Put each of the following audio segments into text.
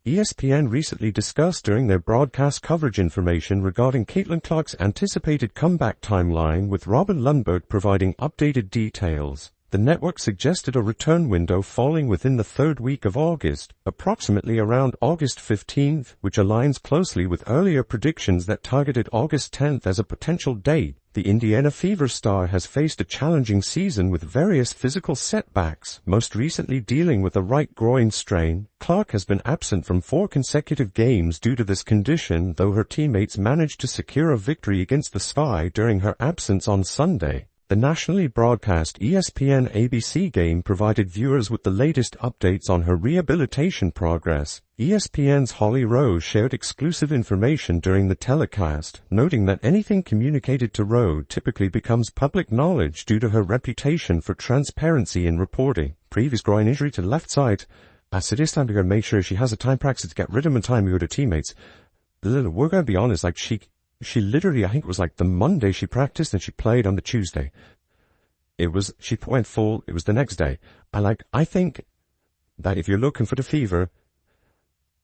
ESPN recently discussed during their broadcast coverage information regarding Caitlin Clark's anticipated comeback timeline, with Robin Lundberg providing updated details. The network suggested a return window falling within the third week of August, approximately around August 15th, which aligns closely with earlier predictions that targeted August 10th as a potential date. The Indiana Fever star has faced a challenging season with various physical setbacks, most recently dealing with a right groin strain. Clark has been absent from 4 consecutive games due to this condition, though her teammates managed to secure a victory against the Sky during her absence on Sunday. The nationally broadcast ESPN ABC game provided viewers with the latest updates on her rehabilitation progress. ESPN's Holly Rose shared exclusive information during the telecast, noting that anything communicated to Rose typically becomes public knowledge due to her reputation for transparency in reporting. Previous groin injury to the left side. So this time we're going to make sure she has a time practice to get rid of him in time with her teammates. We're going to be honest, like she literally, I think it was like the Monday she practiced and she played on the Tuesday. She went full, it was the next day. I think that if you're looking for the Fever,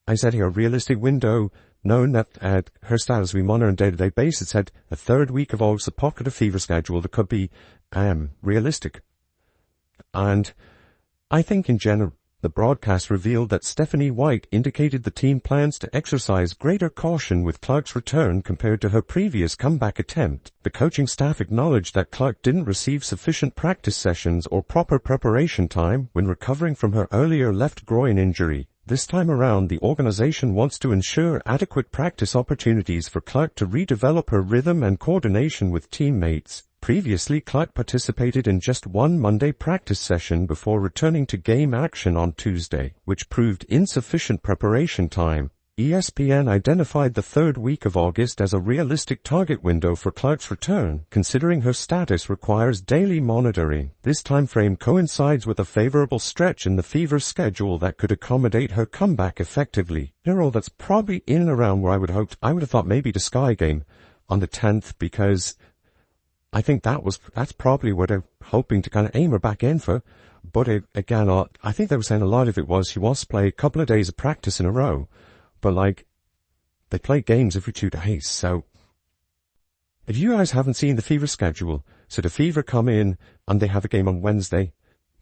I said here, a realistic window, knowing that her status we monitor on a day-to-day basis, said a third week of August, a pocket of Fever schedule that could be realistic. And I think in general, the broadcast revealed that Stephanie White indicated the team plans to exercise greater caution with Clark's return compared to her previous comeback attempt. The coaching staff acknowledged that Clark didn't receive sufficient practice sessions or proper preparation time when recovering from her earlier left groin injury. This time around, the organization wants to ensure adequate practice opportunities for Clark to redevelop her rhythm and coordination with teammates. Previously, Clark participated in just one Monday practice session before returning to game action on Tuesday, which proved insufficient preparation time. ESPN identified the third week of August as a realistic target window for Clark's return, considering her status requires daily monitoring. This time frame coincides with a favorable stretch in the Fever schedule that could accommodate her comeback effectively. That's probably in and around where I would have thought maybe the Sky game on the 10th, because I think that's probably what they're hoping to kind of aim her back in for. But again, I think they were saying a lot of it was she wants to play a couple of days of practice in a row. But they play games every 2 days. So if you guys haven't seen the Fever schedule, so the Fever come in and they have a game on Wednesday.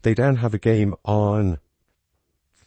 They then have a game on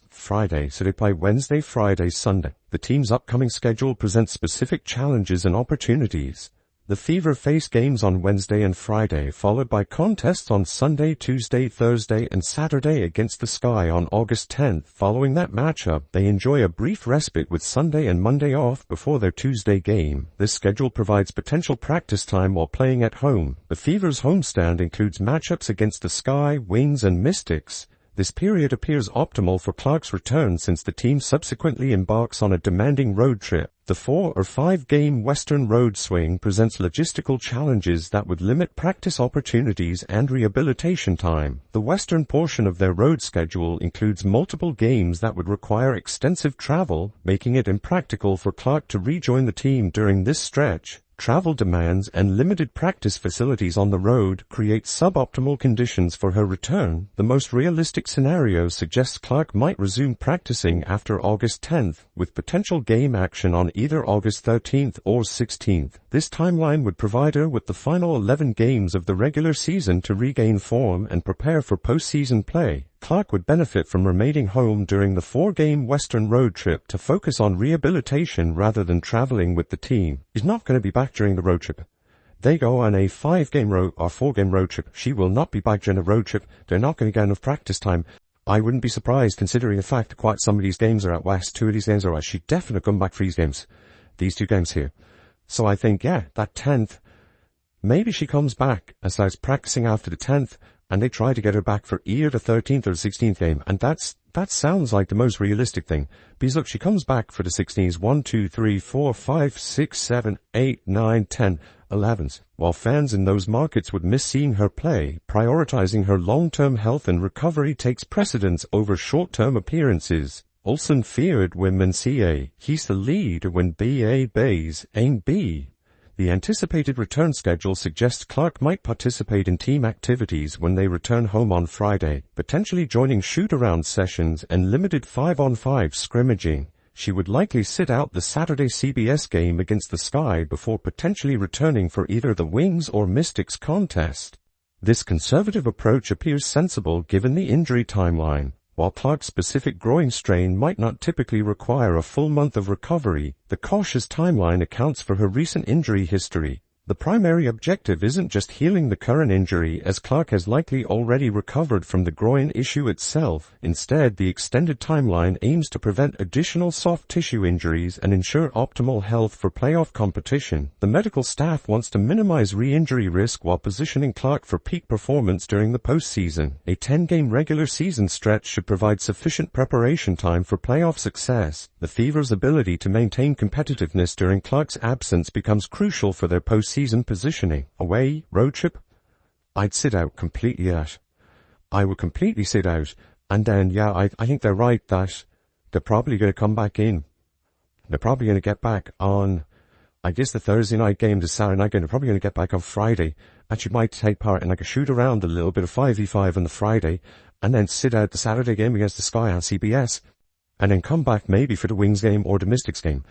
Friday. So they play Wednesday, Friday, Sunday. The team's upcoming schedule presents specific challenges and opportunities. The Fever face games on Wednesday and Friday, followed by contests on Sunday, Tuesday, Thursday, and Saturday against the Sky on August 10th. Following that matchup, they enjoy a brief respite with Sunday and Monday off before their Tuesday game. This schedule provides potential practice time while playing at home. The Fever's homestand includes matchups against the Sky, Wings, and Mystics. This period appears optimal for Clark's return since the team subsequently embarks on a demanding road trip. The 4 or 5 game Western road swing presents logistical challenges that would limit practice opportunities and rehabilitation time. The Western portion of their road schedule includes multiple games that would require extensive travel, making it impractical for Clark to rejoin the team during this stretch. Travel demands and limited practice facilities on the road create suboptimal conditions for her return. The most realistic scenario suggests Clark might resume practicing after August 10th, with potential game action on either August 13th or 16th. This timeline would provide her with the final 11 games of the regular season to regain form and prepare for postseason play. Clark would benefit from remaining home during the 4-game Western road trip to focus on rehabilitation rather than traveling with the team. She's not going to be back during the road trip. They go on a 5-game road or 4-game road trip. She will not be back during the road trip. They're not going to get enough practice time. I wouldn't be surprised considering the fact that quite some of these games are out west. 2 of these games are west. She'd definitely come back for these games. These 2 games here. So I think, that 10th, maybe she comes back and starts practicing after the 10th. And they try to get her back for either the 13th or the 16th game. And that sounds like the most realistic thing. Because look, she comes back for the 16s, 1, 2, 3, 4, 5, 6, 7, 8, 9, 10, 11s. While fans in those markets would miss seeing her play, prioritizing her long-term health and recovery takes precedence over short-term appearances. Olsen feared when Mencia, he's the lead when B.A. Bays ain't B. The anticipated return schedule suggests Clark might participate in team activities when they return home on Friday, potentially joining shoot-around sessions and limited 5-on-5 scrimmaging. she would likely sit out the Saturday CBS game against the Sky before potentially returning for either the Wings or Mystics contest. This conservative approach appears sensible given the injury timeline. While Clark's specific groin strain might not typically require a full month of recovery, the cautious timeline accounts for her recent injury history. The primary objective isn't just healing the current injury, as Clark has likely already recovered from the groin issue itself. Instead, the extended timeline aims to prevent additional soft tissue injuries and ensure optimal health for playoff competition. The medical staff wants to minimize re-injury risk while positioning Clark for peak performance during the postseason. A 10-game regular season stretch should provide sufficient preparation time for playoff success. The Fever's ability to maintain competitiveness during Clark's absence becomes crucial for their postseason positioning. Away, road trip, I'd sit out completely out. I would completely sit out. And then, I think they're right that they're probably going to come back in. They're probably going to get back on, I guess, the Thursday night game, the Saturday night game. They're probably going to get back on Friday. And she might take part in like a shoot around, a little bit of 5v5 on the Friday, and then sit out the Saturday game against the Sky on CBS, and then come back maybe for the Wings game or the Mystics game.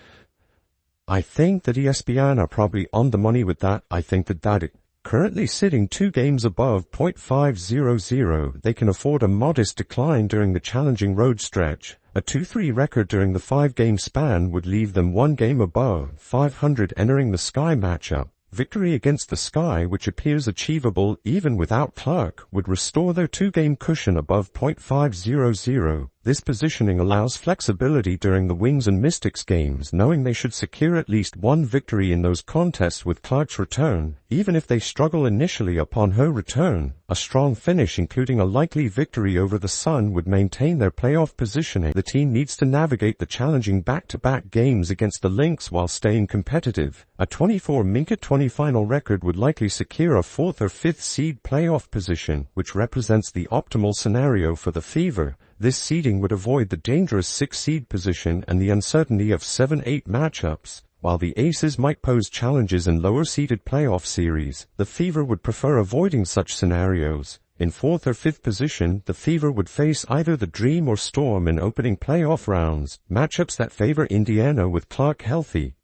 I think that ESPN are probably on the money with that. I think that currently sitting 2 games above .500, they can afford a modest decline during the challenging road stretch. A 2-3 record during the 5-game span would leave them 1 game above .500 entering the Sky matchup. Victory against the Sky, which appears achievable even without Clark, would restore their 2-game cushion above .500. This positioning allows flexibility during the Wings and Mystics games, knowing they should secure at least 1 victory in those contests with Clark's return, even if they struggle initially upon her return. A strong finish, including a likely victory over the Sun, would maintain their playoff positioning. The team needs to navigate the challenging back-to-back games against the Lynx while staying competitive. A 24-20 final record would likely secure a 4th or 5th seed playoff position, which represents the optimal scenario for the Fever. This seeding would avoid the dangerous 6-seed position and the uncertainty of 7-8 matchups. While the Aces might pose challenges in lower-seeded playoff series, the Fever would prefer avoiding such scenarios. In 4th or 5th position, the Fever would face either the Dream or Storm in opening playoff rounds, matchups that favor Indiana with Clark healthy.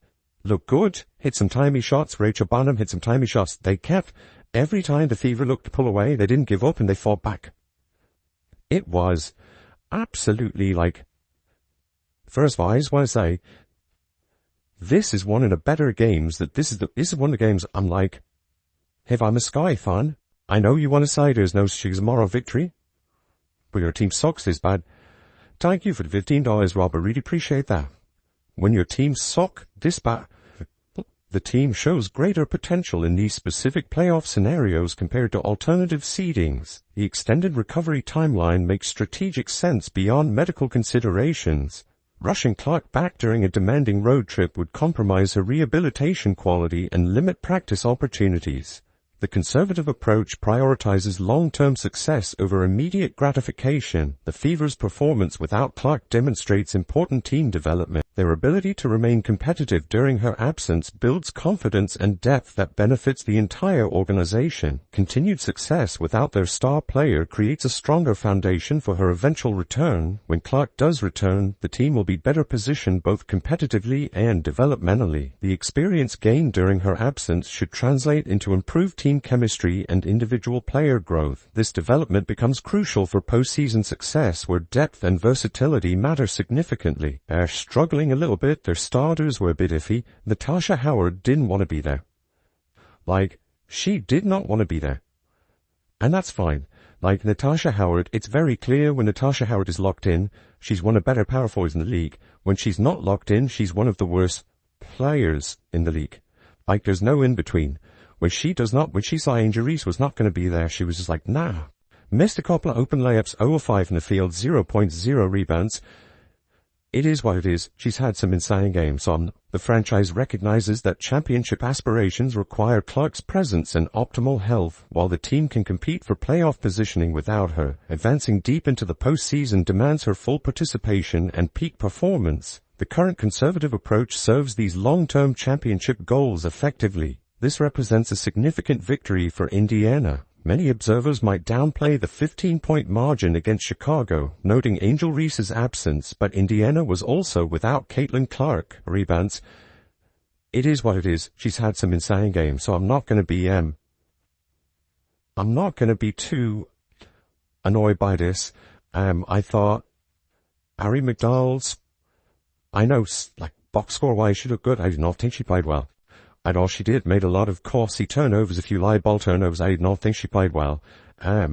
Look good, hit some timey shots. Rachel Bonham hit some timey shots. They kept. Every time the Fever looked to pull away, they didn't give up and they fought back. It was absolutely first of all, I just want to say, this is one of the better games. This is one of the games I'm like, if I'm a Sky fan, I know you want to say there's no tomorrow victory, but your team sucks this bad. Thank you for the $15, Rob. I really appreciate that. When your team suck this bad, the team shows greater potential in these specific playoff scenarios compared to alternative seedings. The extended recovery timeline makes strategic sense beyond medical considerations. Rushing Clark back during a demanding road trip would compromise her rehabilitation quality and limit practice opportunities. The conservative approach prioritizes long-term success over immediate gratification. The Fever's performance without Clark demonstrates important team development. Their ability to remain competitive during her absence builds confidence and depth that benefits the entire organization. Continued success without their star player creates a stronger foundation for her eventual return. When Clark does return, the team will be better positioned both competitively and developmentally. The experience gained during her absence should translate into improved team chemistry and individual player growth. This development becomes crucial for postseason success, where depth and versatility matter significantly. They're struggling a little bit. Their starters were a bit iffy. Natasha Howard didn't want to be there. She did not want to be there. And that's fine. Natasha Howard, it's very clear when Natasha Howard is locked in, she's one of the better power forwards in the league. When she's not locked in, she's one of the worst players in the league. There's no in between. When she saw Angel Reese was not going to be there, she was just like, nah. Missed a couple of open layups, 0 of 5 in the field, 0.0 rebounds. It is what it is. She's had some insane games. The franchise recognizes that championship aspirations require Clark's presence and optimal health, while the team can compete for playoff positioning without her. Advancing deep into the postseason demands her full participation and peak performance. The current conservative approach serves these long-term championship goals effectively. This represents a significant victory for Indiana. Many observers might downplay the 15-point margin against Chicago, noting Angel Reese's absence, but Indiana was also without Caitlin Clark. Rebounds. It is what it is. She's had some insane games, so I'm not going to be too annoyed by this. I thought Ari McDonald's, I know, like, box score-wise, she looked good. I did not think she played well. I thought she made a lot of costly turnovers, a few live ball turnovers. I did not think she played well. I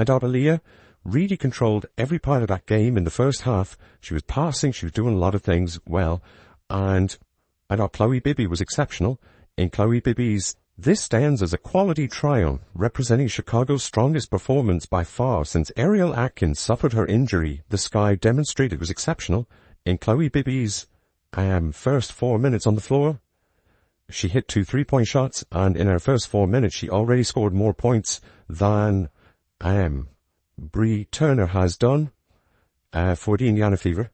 thought Aaliyah really controlled every part of that game in the first half. She was passing, she was doing a lot of things well, and I thought Chloe Bibby was exceptional. In Chloe Bibby's, this stands as a quality triumph, representing Chicago's strongest performance by far since Ariel Atkins suffered her injury. The Sky demonstrated was exceptional. In Chloe Bibby's first 4 minutes on the floor, she hit 2 3-point shots, and in her first 4 minutes, she already scored more points than Bree Turner has done for the Indiana Fever.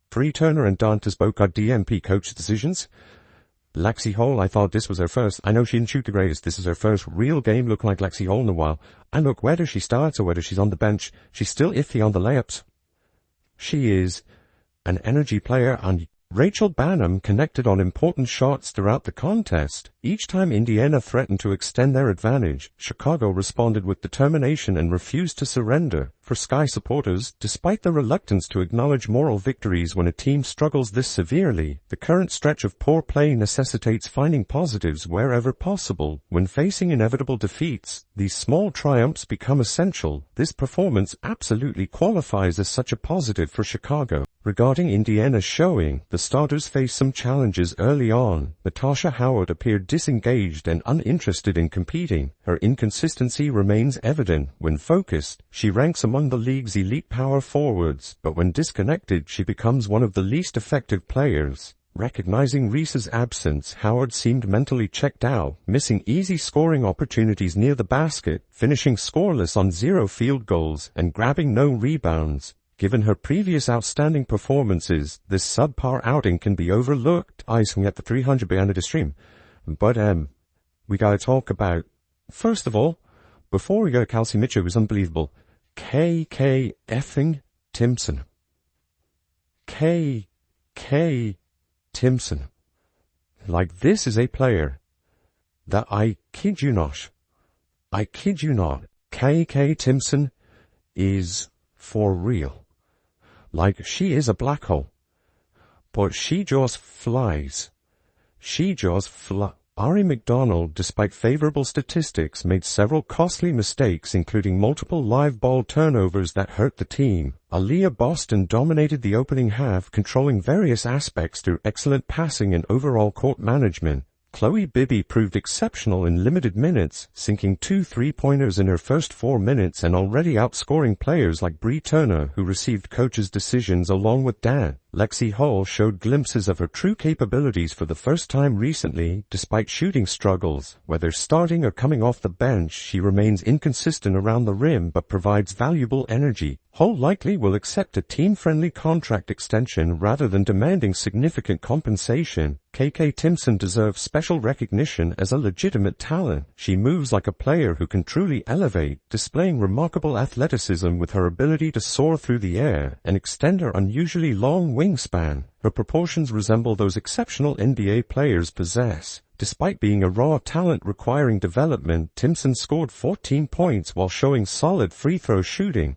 Bree Turner and Dantas both got DMP coach decisions. Lexi Hall, I thought this was her first. I know she didn't shoot the greatest. This is her first real game looking like Lexi Hall in a while. And look, whether she starts or whether she's on the bench, she's still iffy on the layups. She is an energy player, and Rachel Bannum connected on important shots throughout the contest. Each time Indiana threatened to extend their advantage, Chicago responded with determination and refused to surrender. For Sky supporters, despite their reluctance to acknowledge moral victories when a team struggles this severely, the current stretch of poor play necessitates finding positives wherever possible. When facing inevitable defeats, these small triumphs become essential. This performance absolutely qualifies as such a positive for Chicago. Regarding Indiana's showing, the starters faced some challenges early on. Natasha Howard appeared disengaged and uninterested in competing. Her inconsistency remains evident. When focused, she ranks among the league's elite power forwards, but when disconnected, she becomes one of the least effective players. Recognizing Reese's absence, Howard seemed mentally checked out, missing easy scoring opportunities near the basket, finishing scoreless on 0 field goals, and grabbing no rebounds. Given her previous outstanding performances, this subpar outing can be overlooked. I swing at the 300 behind the stream. But, we gotta talk about, first of all, before we go to Kelsey Mitchell, it was unbelievable. K.K. effing Timpson. K.K. Timpson. Like, this is a player that I kid you not, K.K. Timpson is for real. Like, she is a black hole. But she just flies. Ari McDonald, despite favorable statistics, made several costly mistakes, including multiple live ball turnovers that hurt the team. Aaliyah Boston dominated the opening half, controlling various aspects through excellent passing and overall court management. Chloe Bibby proved exceptional in limited minutes, sinking 2 3-pointers in her first 4 minutes and already outscoring players like Bree Turner, who received coaches' decisions along with Dan. Lexi Hall showed glimpses of her true capabilities for the first time recently, despite shooting struggles. Whether starting or coming off the bench, she remains inconsistent around the rim but provides valuable energy. Hall likely will accept a team-friendly contract extension rather than demanding significant compensation. K.K. Timpson deserves special recognition as a legitimate talent. She moves like a player who can truly elevate, displaying remarkable athleticism with her ability to soar through the air and extend her unusually long wingspan. Her proportions resemble those exceptional NBA players possess. Despite being a raw talent requiring development, Timpson scored 14 points while showing solid free throw shooting.